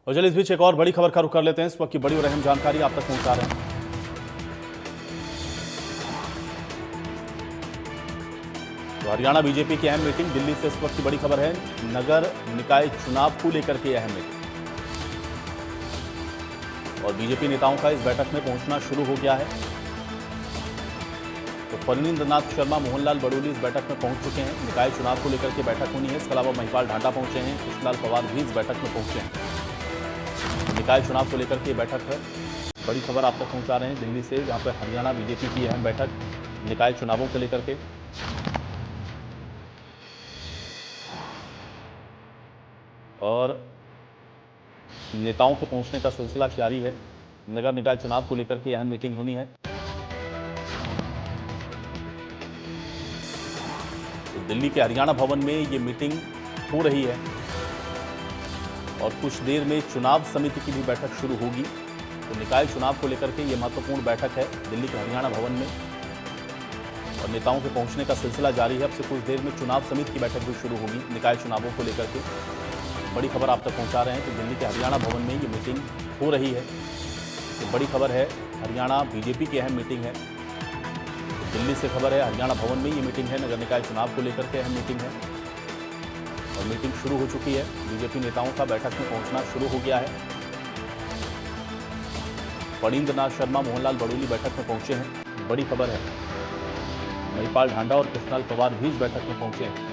और चलिए इस बीच एक और बड़ी खबर का रुख कर लेते हैं। इस वक्त की बड़ी और अहम जानकारी आप तक पहुंचा रहे हैं। तो हरियाणा बीजेपी की अहम मीटिंग, दिल्ली से इस वक्त की बड़ी खबर है। नगर निकाय चुनाव को लेकर के अहम मीटिंग और बीजेपी नेताओं का इस बैठक में पहुंचना शुरू हो गया है। तो फणींद्रनाथ शर्मा, मोहनलाल बड़ोली इस बैठक में पहुंच चुके हैं। निकाय चुनाव को लेकर के बैठक होनी है। इसके अलावा महिपाल ढांडा पहुंचे हैं, कृष्णलाल पवार भी इस बैठक में पहुंचे हैं। निकाय चुनाव को लेकर के बैठक है। बड़ी खबर आप तक पहुंचा रहे हैं दिल्ली से, जहां पर हरियाणा बीजेपी की अहम बैठक निकाय चुनावों को लेकर के। और नेताओं के पहुंचने का सिलसिला जारी है। नगर निकाय चुनाव को लेकर के अहम मीटिंग होनी है। तो दिल्ली के हरियाणा भवन में ये मीटिंग हो रही है और कुछ देर में चुनाव समिति की भी बैठक शुरू होगी। तो निकाय चुनाव को लेकर के ये महत्वपूर्ण बैठक है दिल्ली के हरियाणा भवन में और नेताओं के पहुंचने का सिलसिला जारी है। अब से कुछ देर में चुनाव समिति की बैठक भी शुरू होगी निकाय चुनावों को लेकर के। बड़ी खबर आप तक पहुंचा रहे हैं कि दिल्ली के हरियाणा भवन में ये मीटिंग हो रही है। तो बड़ी खबर है, हरियाणा बीजेपी की अहम मीटिंग है। तो दिल्ली से खबर है, हरियाणा भवन में ये मीटिंग है, नगर निकाय चुनाव को लेकर के अहम मीटिंग है और मीटिंग शुरू हो चुकी है। बीजेपी नेताओं का बैठक में पहुंचना शुरू हो गया है। फणींद्रनाथ शर्मा, मोहनलाल बड़ोली बैठक में पहुंचे हैं। बड़ी खबर है, महिपाल ढांडा और कृष्णलाल पवार भी इस बैठक में पहुंचे हैं।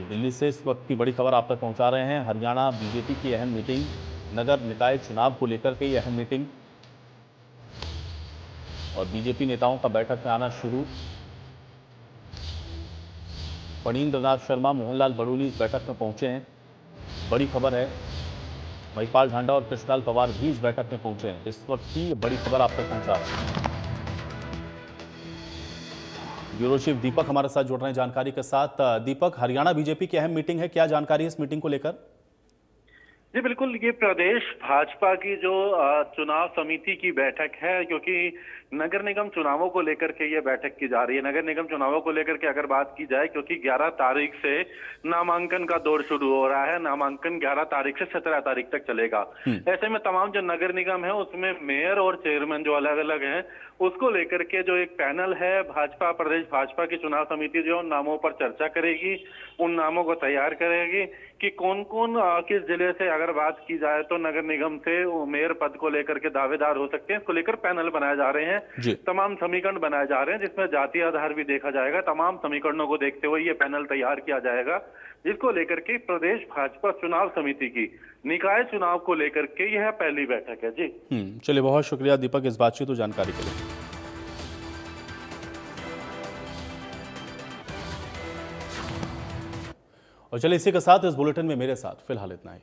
दिल्ली से इस वक्त की बड़ी खबर आप तक पहुंचा रहे हैं। हरियाणा बीजेपी की अहम मीटिंग, नगर निकाय चुनाव को लेकर के ये अहम मीटिंग और बीजेपी नेताओं का बैठक में आना शुरू। फणींद्रनाथ शर्मा, मोहनलाल बड़ोली इस बैठक में पहुंचे हैं। बड़ी खबर है, महिपाल ढांडा और कृष्णलाल पवार भी इस बैठक में पहुंचे हैं। इस वक्त की बड़ी खबर आप तक पहुंचा रहे हैं। ब्यूरो चीफ दीपक हमारे साथ जुड़ रहे हैं जानकारी के साथ। दीपक, हरियाणा बीजेपी की अहम मीटिंग है, क्या जानकारी है इस मीटिंग को लेकर? जी बिल्कुल, ये प्रदेश भाजपा की जो चुनाव समिति की बैठक है, क्योंकि नगर निगम चुनावों को लेकर के ये बैठक की जा रही है। नगर निगम चुनावों को लेकर के अगर बात की जाए, क्योंकि 11 तारीख से नामांकन का दौर शुरू हो रहा है। नामांकन 11 तारीख से 17 तारीख तक चलेगा। ऐसे में तमाम जो नगर निगम है उसमें मेयर और चेयरमैन जो अलग अलग हैं, उसको लेकर के जो एक पैनल है, भाजपा प्रदेश भाजपा की चुनाव समिति जो उन नामों पर चर्चा करेगी, उन नामों को तैयार करेगी कि कौन कौन किस जिले से, अगर बात की जाए तो नगर निगम से मेयर पद को लेकर के दावेदार हो सकते हैं। इसको लेकर पैनल बनाए जा रहे हैं, तमाम समीकरण बनाए जा रहे हैं, जिसमें जातीय आधार भी देखा जाएगा। तमाम समीकरणों को देखते हुए ये पैनल तैयार किया जाएगा, जिसको लेकर के प्रदेश भाजपा चुनाव समिति की निकाय चुनाव को लेकर के यह पहली बैठक है। जी चलिए, बहुत शुक्रिया दीपक इस बातचीत और जानकारी के लिए। और चलिए इसी के साथ इस बुलेटिन में मेरे साथ फिलहाल इतना ही।